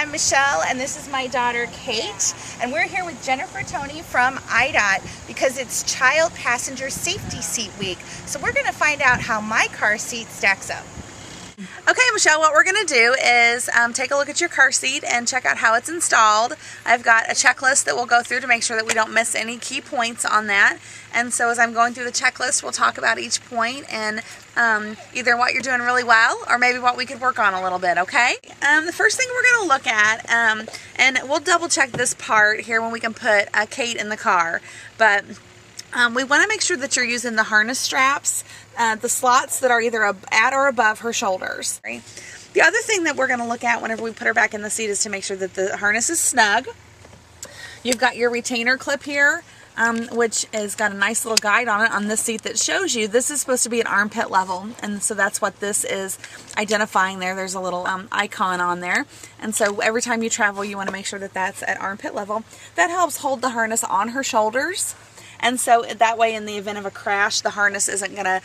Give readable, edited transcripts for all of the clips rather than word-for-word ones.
I'm Michelle, and this is my daughter Kate, and we're here with Jennifer Toney from IDOT because it's Child Passenger Safety Seat Week. So we're going to find out how my car seat stacks up. Okay, Michelle, what we're going to do is take a look at your car seat and check out how it's installed. I've got a checklist that we'll go through to make sure that we don't miss any key points on that. And so as I'm going through the checklist, we'll talk about each point and either what you're doing really well or maybe what we could work on a little bit, okay? The first thing we're going to look at, and we'll double check this part here when we can put Kate in the car, but we want to make sure that you're using the harness straps, the slots that are either at or above her shoulders. The other thing that we're going to look at whenever we put her back in the seat is to make sure that the harness is snug. You've got your retainer clip here, which has got a nice little guide on it on this seat that shows you this is supposed to be at armpit level, and so that's what this is identifying there. There's a little icon on there, and so every time you travel you want to make sure that that's at armpit level. That helps hold the harness on her shoulders. And so that way, in the event of a crash, the harness isn't going to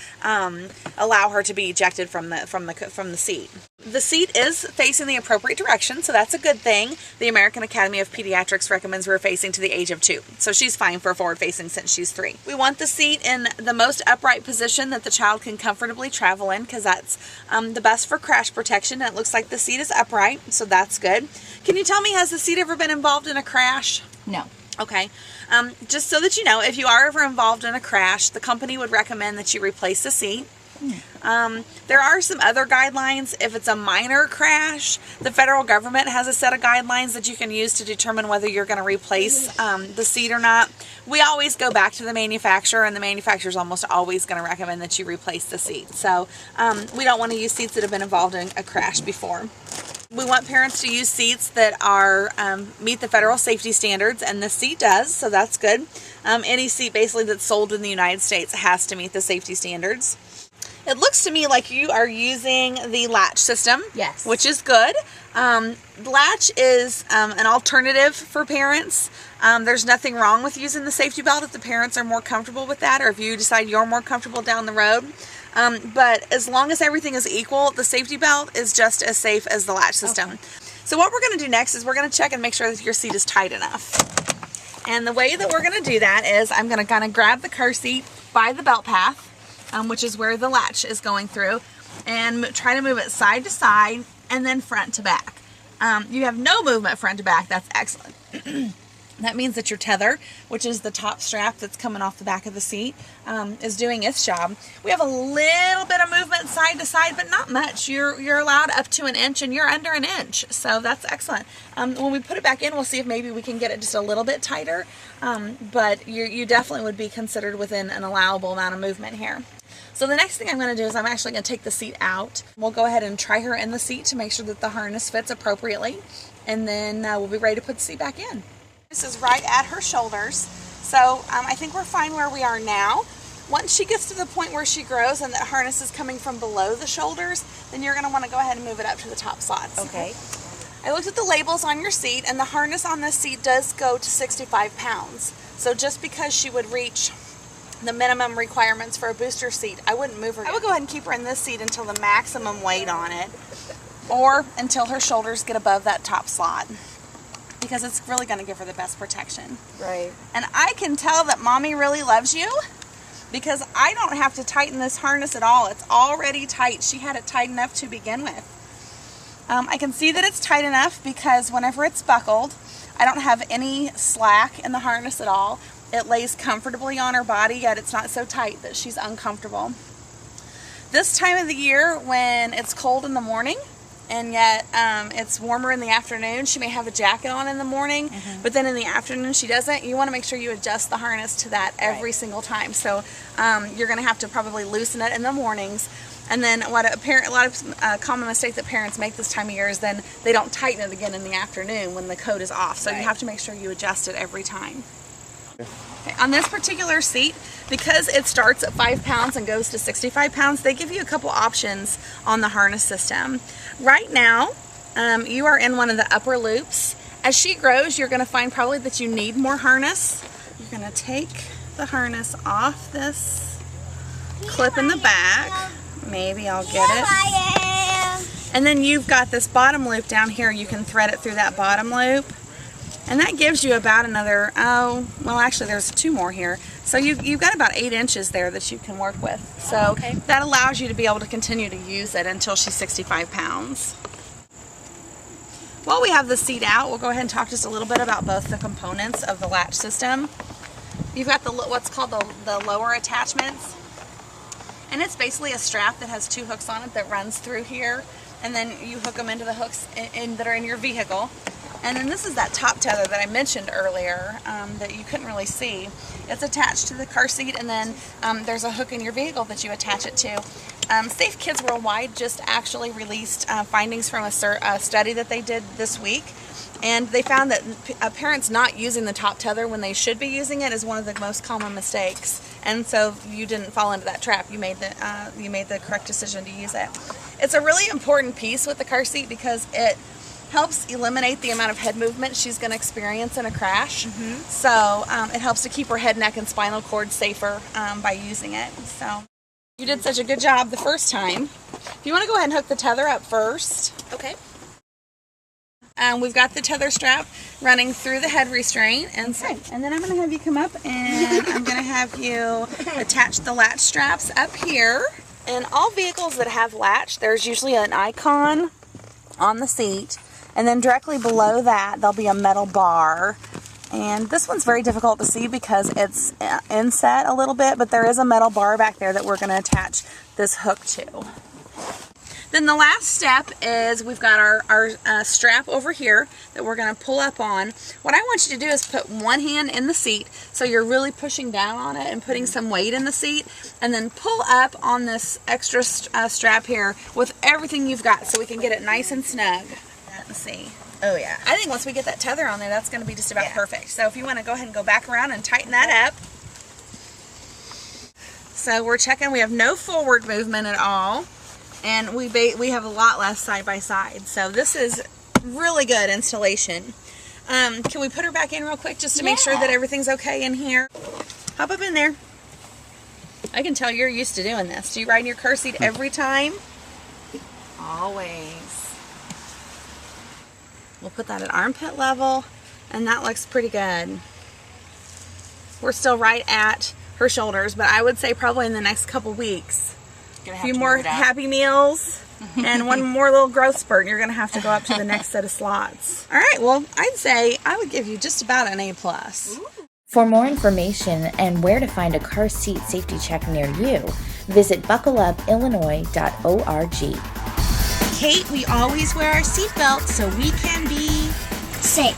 allow her to be ejected from the seat. The seat is facing the appropriate direction, so that's a good thing. The American Academy of Pediatrics recommends we're facing to the age of 2. So she's fine for forward-facing since she's 3. We want the seat in the most upright position that the child can comfortably travel in because that's the best for crash protection. And it looks like the seat is upright, so that's good. Can you tell me, has the seat ever been involved in a crash? No. Okay, just so that you know, if you are ever involved in a crash, the company would recommend that you replace the seat. There are some other guidelines. If it's a minor crash, the federal government has a set of guidelines that you can use to determine whether you're going to replace the seat or not. We always go back to the manufacturer, and the manufacturer is almost always going to recommend that you replace the seat. So we don't want to use seats that have been involved in a crash before. We want parents to use seats that are meet the federal safety standards, and this seat does, so that's good. Any seat basically that's sold in the United States has to meet the safety standards. It looks to me like you are using the latch system, yes, which is good. Latch is an alternative for parents. There's nothing wrong with using the safety belt if the parents are more comfortable with that, or if you decide you're more comfortable down the road. But as long as everything is equal, the safety belt is just as safe as the latch system. Okay. So what we're going to do next is we're going to check and make sure that your seat is tight enough. And the way that we're going to do that is I'm going to kind of grab the car seat by the belt path, which is where the latch is going through, and try to move it side to side and then front to back. You have no movement front to back. That's excellent. That means that your tether, which is the top strap that's coming off the back of the seat, is doing its job. We have a little bit of movement side to side, but not much. You're allowed up to 1 inch, and you're under 1 inch, so that's excellent. When we put it back in, we'll see if maybe we can get it just a little bit tighter, but you definitely would be considered within an allowable amount of movement here. So the next thing I'm going to do is I'm actually going to take the seat out. We'll go ahead and try her in the seat to make sure that the harness fits appropriately, and then we'll be ready to put the seat back in. This is right at her shoulders, so I think we're fine where we are now. Once she gets to the point where she grows and the harness is coming from below the shoulders, then you're going to want to go ahead and move it up to the top slots. Okay. I looked at the labels on your seat, and the harness on this seat does go to 65 pounds. So just because she would reach the minimum requirements for a booster seat, I wouldn't move her. I would go ahead and keep her in this seat until the maximum weight on it, or until her shoulders get above that top slot, because it's really going to give her the best protection. Right. And I can tell that Mommy really loves you because I don't have to tighten this harness at all. It's already tight. She had it tight enough to begin with. I can see that it's tight enough because whenever it's buckled, I don't have any slack in the harness at all. It lays comfortably on her body, yet it's not so tight that she's uncomfortable. This time of the year, when it's cold in the morning, and yet it's warmer in the afternoon, she may have a jacket on in the morning, but then in the afternoon she doesn't. You want to make sure you adjust the harness to that every single time. So you're going to have to probably loosen it in the mornings. And then what a lot of common mistake that parents make this time of year is then they don't tighten it again in the afternoon when the coat is off. So you have to make sure you adjust it every time. Okay, on this particular seat, because it starts at 5 pounds and goes to 65 pounds, they give you a couple options on the harness system. Right now, you are in one of the upper loops. As she grows, you're going to find probably that you need more harness. You're going to take the harness off this clip in the back. Maybe I'll get it. And then you've got this bottom loop down here. You can thread it through that bottom loop. And that gives you about another, oh, well actually there's 2 more here. So you've got about 8 inches there that you can work with. So that allows you to be able to continue to use it until she's 65 pounds. While we have the seat out, we'll go ahead and talk just a little bit about both the components of the latch system. You've got the what's called the lower attachments. And it's basically a strap that has 2 hooks on it that runs through here. And then you hook them into the hooks that are in your vehicle. And then this is that top tether that I mentioned earlier that you couldn't really see. It's attached to the car seat, and then there's a hook in your vehicle that you attach it to. Safe Kids Worldwide just actually released findings from a study that they did this week. And they found that parents not using the top tether when they should be using it is one of the most common mistakes. And so you didn't fall into that trap. You made the correct decision to use it. It's a really important piece with the car seat because it helps eliminate the amount of head movement she's going to experience in a crash. So it helps to keep her head, neck, and spinal cord safer by using it. So you did such a good job the first time. If you want to go ahead and hook the tether up first. Okay. We've got the tether strap running through the head restraint, and then I'm going to have you come up and I'm going to have you attach the latch straps up here. In all vehicles that have latch, there's usually an icon on the seat, and then directly below that there'll be a metal bar. And this one's very difficult to see because it's inset a little bit, but there is a metal bar back there that we're going to attach this hook to. Then the last step is we've got our strap over here that we're going to pull up on. What I want you to do is put one hand in the seat so you're really pushing down on it and putting some weight in the seat, and then pull up on this extra strap here with everything you've got so we can get it nice and snug. Let's see. Oh yeah. I think once we get that tether on there, that's going to be just about perfect. So if you want to go ahead and go back around and tighten that up. So we're checking, we have no forward movement at all. And we have a lot less side by side. So this is really good installation. Can we put her back in real quick just to make sure that everything's okay in here? Hop up in there. I can tell you're used to doing this. Do you ride in your car seat every time? Always. We'll put that at armpit level, and that looks pretty good. We're still right at her shoulders, but I would say probably in the next couple weeks, a few more Happy Meals and one more little growth spurt, and you're going to have to go up to the next set of slots. All right, well, I'd say I would give you just about an A+. For more information and where to find a car seat safety check near you, visit buckleupillinois.org. Kate, we always wear our seatbelt so we can be safe.